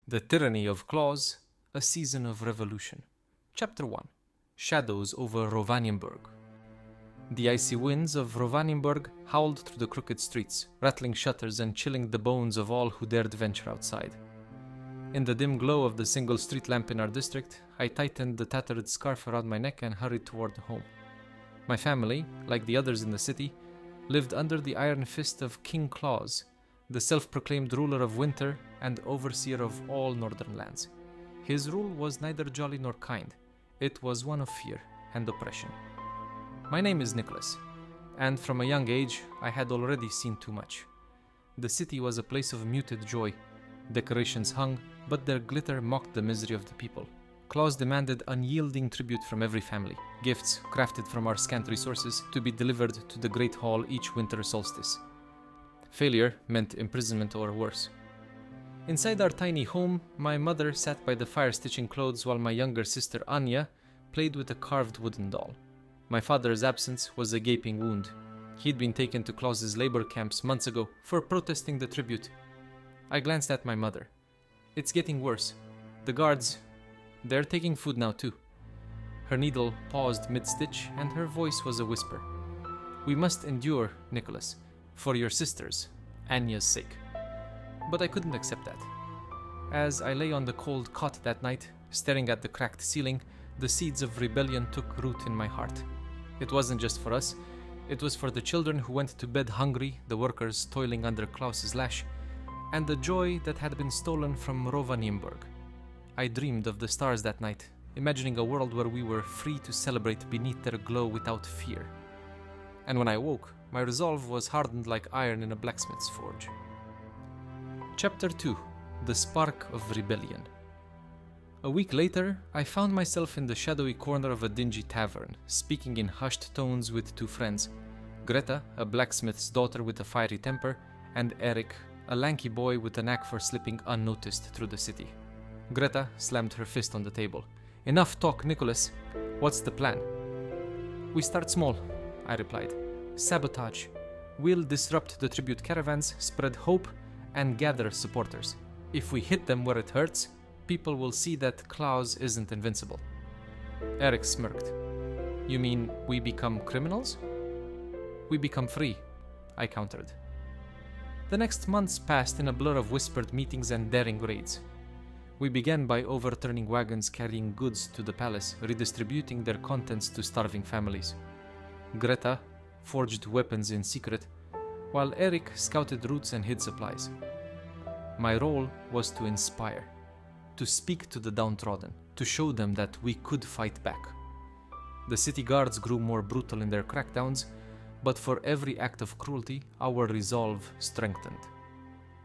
The Tyranny of Claus, A Season of Revolution. Chapter 1. Shadows over Rovaniemburg. The icy winds of Rovaniemburg howled through the crooked streets, rattling shutters and chilling the bones of all who dared venture outside. In the dim glow of the single street lamp in our district, I tightened the tattered scarf around my neck and hurried toward home. My family, like the others in the city, lived under the iron fist of King Claus, the self-proclaimed ruler of winter and overseer of all northern lands. His rule was neither jolly nor kind. It was one of fear and oppression. My name is Nicholas, and from a young age I had already seen too much. The city was a place of muted joy. Decorations hung, but their glitter mocked the misery of the people. Claus demanded unyielding tribute from every family, gifts crafted from our scant resources to be delivered to the Great Hall each winter solstice. Failure meant imprisonment or worse. Inside our tiny home, my mother sat by the fire stitching clothes while my younger sister Anya played with a carved wooden doll. My father's absence was a gaping wound. He'd been taken to Claus's labor camps months ago for protesting the tribute. I glanced at my mother. It's getting worse. The guards, they're taking food now too. Her needle paused mid-stitch and her voice was a whisper. We must endure, Nicholas, for your sister's, Anya's sake. But I couldn't accept that. As I lay on the cold cot that night, staring at the cracked ceiling, the seeds of rebellion took root in my heart. It wasn't just for us. It was for the children who went to bed hungry, the workers toiling under Klaus's lash, and the joy that had been stolen from Rovaniemburg. I dreamed of the stars that night, imagining a world where we were free to celebrate beneath their glow without fear. And when I woke, my resolve was hardened like iron in a blacksmith's forge. Chapter 2. The Spark of Rebellion. A week later, I found myself in the shadowy corner of a dingy tavern, speaking in hushed tones with two friends, Greta, a blacksmith's daughter with a fiery temper, and Eric, a lanky boy with a knack for slipping unnoticed through the city. Greta slammed her fist on the table. Enough talk, Nicholas. What's the plan? We start small, I replied. Sabotage. We'll disrupt the tribute caravans, spread hope, and gather supporters. If we hit them where it hurts, people will see that Claus isn't invincible. Eric smirked. You mean we become criminals? We become free, I countered. The next months passed in a blur of whispered meetings and daring raids. We began by overturning wagons carrying goods to the palace, redistributing their contents to starving families. Greta forged weapons in secret, while Eric scouted routes and hid supplies. My role was to inspire, to speak to the downtrodden, to show them that we could fight back. The city guards grew more brutal in their crackdowns, but for every act of cruelty, our resolve strengthened.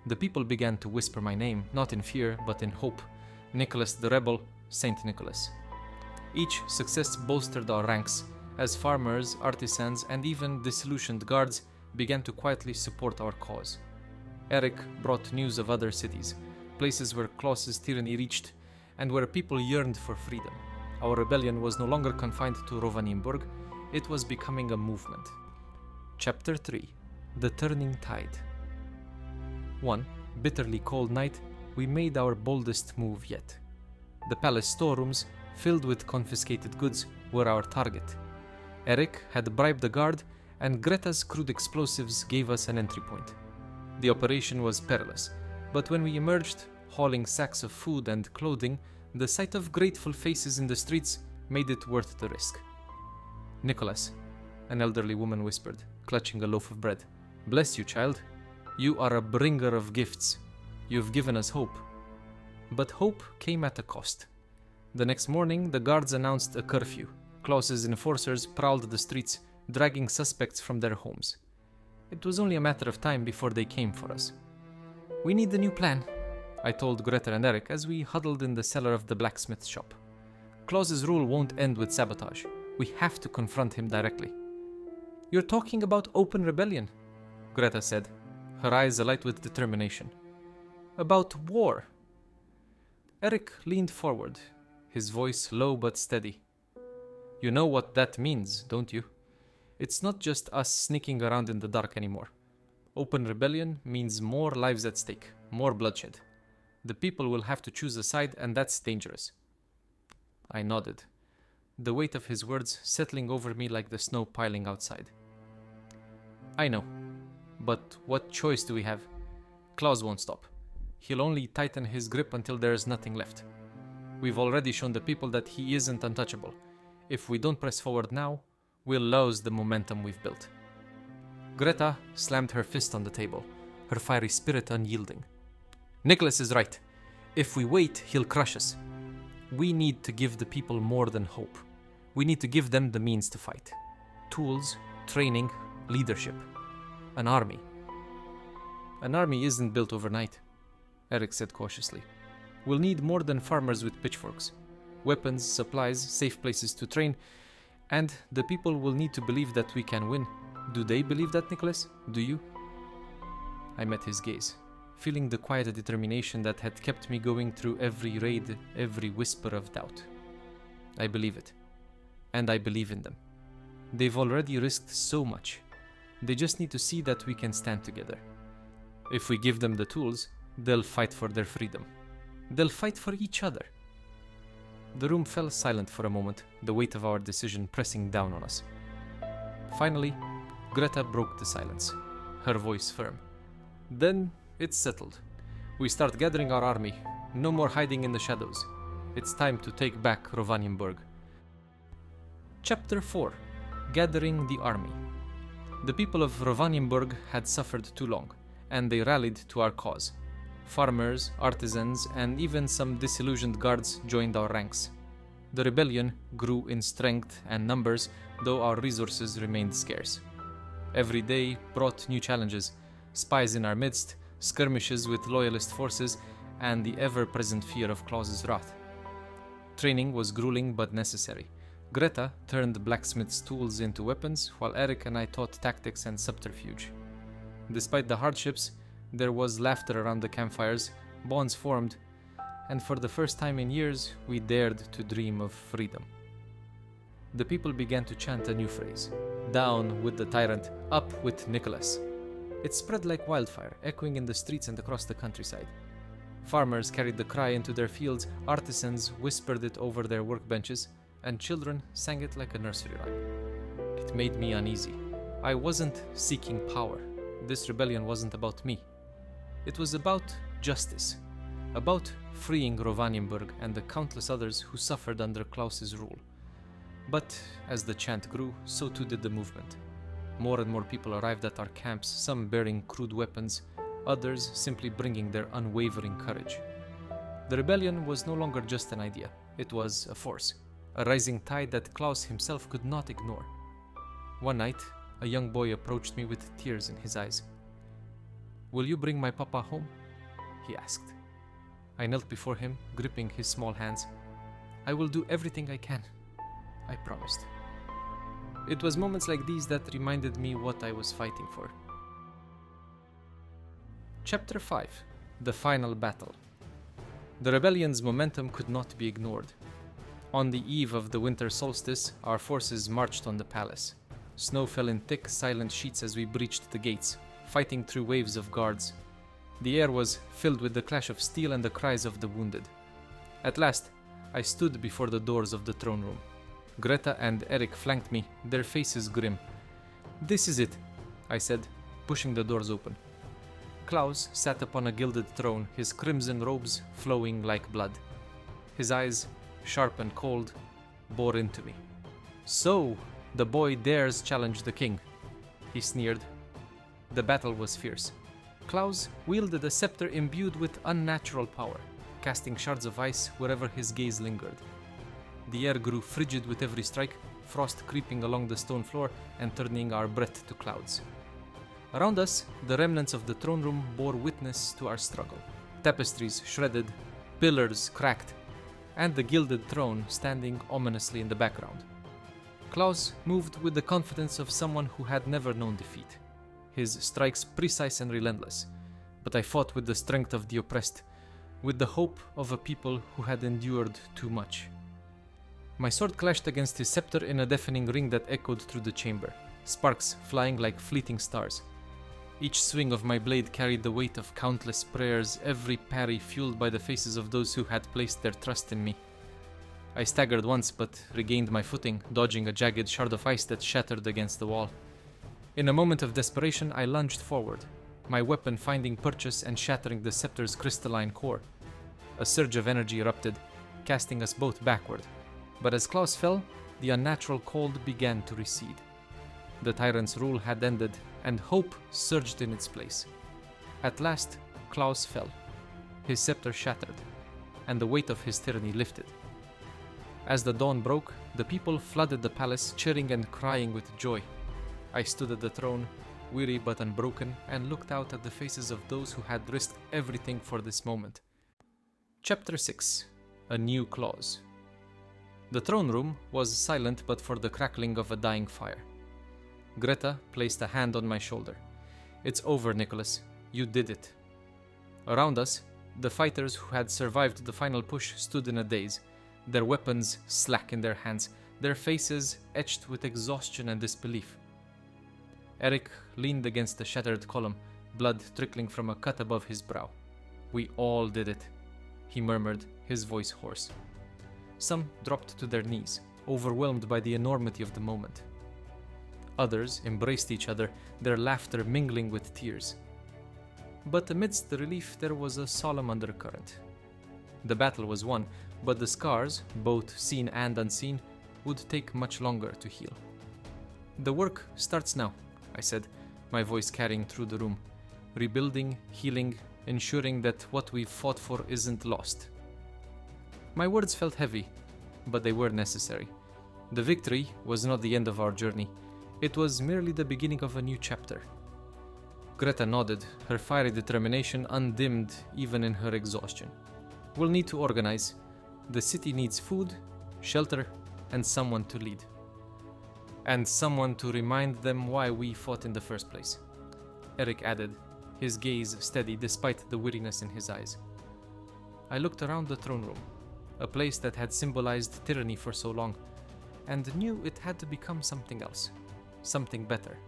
The people began to whisper my name, not in fear, but in hope. Nicholas the Rebel, Saint Nicholas. Each success bolstered our ranks, as farmers, artisans, and even disillusioned guards began to quietly support our cause. Eric brought news of other cities, places where Klaus's tyranny reached, and where people yearned for freedom. Our rebellion was no longer confined to Rovaniemburg, it was becoming a movement. Chapter 3. The Turning Tide. One bitterly cold night, we made our boldest move yet. The palace storerooms, filled with confiscated goods, were our target. Eric had bribed the guard, and Greta's crude explosives gave us an entry point. The operation was perilous, but when we emerged, hauling sacks of food and clothing, the sight of grateful faces in the streets made it worth the risk. Nicholas, an elderly woman whispered, clutching a loaf of bread. Bless you, child. You are a bringer of gifts. You've given us hope. But hope came at a cost. The next morning, the guards announced a curfew. Klaus's enforcers prowled the streets, dragging suspects from their homes. It was only a matter of time before they came for us. We need a new plan, I told Greta and Eric as we huddled in the cellar of the blacksmith's shop. Klaus's rule won't end with sabotage. We have to confront him directly. You're talking about open rebellion, Greta said, her eyes alight with determination. About war. Eric leaned forward, his voice low but steady. You know what that means, don't you? It's not just us sneaking around in the dark anymore. Open rebellion means more lives at stake, more bloodshed. The people will have to choose a side, and that's dangerous. I nodded, the weight of his words settling over me like the snow piling outside. I know, but what choice do we have? Claus won't stop. He'll only tighten his grip until there's nothing left. We've already shown the people that he isn't untouchable. If we don't press forward now, we'll lose the momentum we've built. Greta slammed her fist on the table, her fiery spirit unyielding. Nicholas is right. If we wait, he'll crush us. We need to give the people more than hope. We need to give them the means to fight. Tools, training, leadership. An army. An army isn't built overnight, Eric said cautiously. We'll need more than farmers with pitchforks. Weapons, supplies, safe places to train, and the people will need to believe that we can win. Do they believe that, Nicholas? Do you? I met his gaze, feeling the quiet determination that had kept me going through every raid, every whisper of doubt. I believe it. And I believe in them. They've already risked so much. They just need to see that we can stand together. If we give them the tools, they'll fight for their freedom. They'll fight for each other. The room fell silent for a moment, the weight of our decision pressing down on us. Finally, Greta broke the silence, her voice firm. Then it's settled. We start gathering our army. No more hiding in the shadows. It's time to take back Rovaniemburg. Chapter 4. Gathering the Army. The people of Rovaniemburg had suffered too long, and they rallied to our cause. Farmers, artisans, and even some disillusioned guards joined our ranks. The rebellion grew in strength and numbers, though our resources remained scarce. Every day brought new challenges, spies in our midst, skirmishes with loyalist forces, and the ever-present fear of Claus's wrath. Training was grueling but necessary. Greta turned blacksmith's tools into weapons, while Eric and I taught tactics and subterfuge. Despite the hardships, there was laughter around the campfires, bonds formed, and for the first time in years, we dared to dream of freedom. The people began to chant a new phrase: "Down with the tyrant, up with Nicholas." It spread like wildfire, echoing in the streets and across the countryside. Farmers carried the cry into their fields, artisans whispered it over their workbenches, and children sang it like a nursery rhyme. It made me uneasy. I wasn't seeking power. This rebellion wasn't about me. It was about justice, about freeing Rovaniemburg and the countless others who suffered under Claus's rule. But as the chant grew, so too did the movement. More and more people arrived at our camps, some bearing crude weapons, others simply bringing their unwavering courage. The rebellion was no longer just an idea. It was a force, a rising tide that Claus himself could not ignore. One night, a young boy approached me with tears in his eyes. "Will you bring my papa home?" he asked. I knelt before him, gripping his small hands. "I will do everything I can," I promised. It was moments like these that reminded me what I was fighting for. Chapter 5. The Final Battle. The rebellion's momentum could not be ignored. On the eve of the winter solstice, our forces marched on the palace. Snow fell in thick, silent sheets as we breached the gates, fighting through waves of guards. The air was filled with the clash of steel and the cries of the wounded. At last, I stood before the doors of the throne room. Greta and Eric flanked me, their faces grim. "This is it," I said, pushing the doors open. Claus sat upon a gilded throne, his crimson robes flowing like blood. His eyes, sharp and cold, bore into me. "So, the boy dares challenge the king," he sneered. The battle was fierce. Claus wielded a scepter imbued with unnatural power, casting shards of ice wherever his gaze lingered. The air grew frigid with every strike, frost creeping along the stone floor and turning our breath to clouds. Around us, the remnants of the throne room bore witness to our struggle. Tapestries shredded, pillars cracked, and the gilded throne standing ominously in the background. Claus moved with the confidence of someone who had never known defeat. His strikes precise and relentless, but I fought with the strength of the oppressed, with the hope of a people who had endured too much. My sword clashed against his scepter in a deafening ring that echoed through the chamber, sparks flying like fleeting stars. Each swing of my blade carried the weight of countless prayers, every parry fueled by the faces of those who had placed their trust in me. I staggered once, but regained my footing, dodging a jagged shard of ice that shattered against the wall. In a moment of desperation, I lunged forward, my weapon finding purchase and shattering the scepter's crystalline core. A surge of energy erupted, casting us both backward. But as Claus fell, the unnatural cold began to recede. The tyrant's rule had ended, and hope surged in its place. At last, Claus fell. His scepter shattered, and the weight of his tyranny lifted. As the dawn broke, the people flooded the palace, cheering and crying with joy. I stood at the throne, weary but unbroken, and looked out at the faces of those who had risked everything for this moment. Chapter 6. A New Claus. The throne room was silent but for the crackling of a dying fire. Greta placed a hand on my shoulder. "It's over, Nicholas. You did it." Around us, the fighters who had survived the final push stood in a daze, their weapons slack in their hands, their faces etched with exhaustion and disbelief. Eric leaned against the shattered column, blood trickling from a cut above his brow. "We all did it," he murmured, his voice hoarse. Some dropped to their knees, overwhelmed by the enormity of the moment. Others embraced each other, their laughter mingling with tears. But amidst the relief there was a solemn undercurrent. The battle was won, but the scars, both seen and unseen, would take much longer to heal. "The work starts now," I said, my voice carrying through the room. "Rebuilding, healing, ensuring that what we've fought for isn't lost." My words felt heavy, but they were necessary. The victory was not the end of our journey. It was merely the beginning of a new chapter. Greta nodded, her fiery determination undimmed even in her exhaustion. "We'll need to organize. The city needs food, shelter, and someone to lead. And someone to remind them why we fought in the first place," Eric added, his gaze steady despite the weariness in his eyes. I looked around the throne room, a place that had symbolized tyranny for so long, and knew it had to become something else, something better.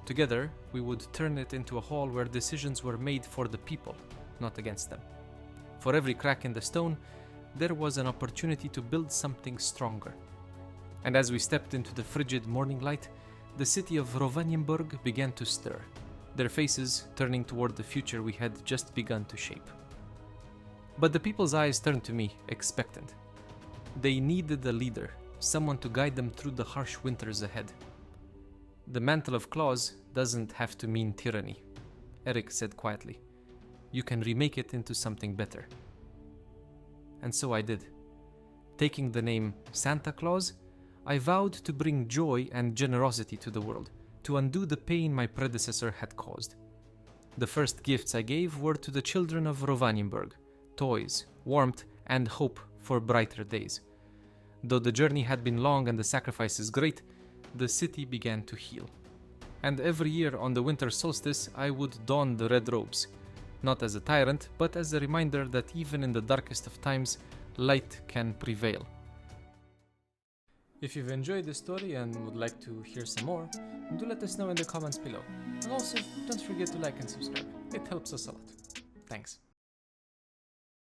Together, we would turn it into a hall where decisions were made for the people, not against them. For every crack in the stone, there was an opportunity to build something stronger. And as we stepped into the frigid morning light, the city of Rovaniemburg began to stir, their faces turning toward the future we had just begun to shape. But the people's eyes turned to me, expectant. They needed a leader, someone to guide them through the harsh winters ahead. "The mantle of Claus doesn't have to mean tyranny," Eric said quietly. "You can remake it into something better." And so I did. Taking the name Santa Claus, I vowed to bring joy and generosity to the world, to undo the pain my predecessor had caused. The first gifts I gave were to the children of Rovaniemburg, toys, warmth, and hope for brighter days. Though the journey had been long and the sacrifices great, the city began to heal. And every year on the winter solstice, I would don the red robes, not as a tyrant, but as a reminder that even in the darkest of times, light can prevail. If you've enjoyed this story and would like to hear some more, do let us know in the comments below. And also, don't forget to like and subscribe. It helps us a lot. Thanks.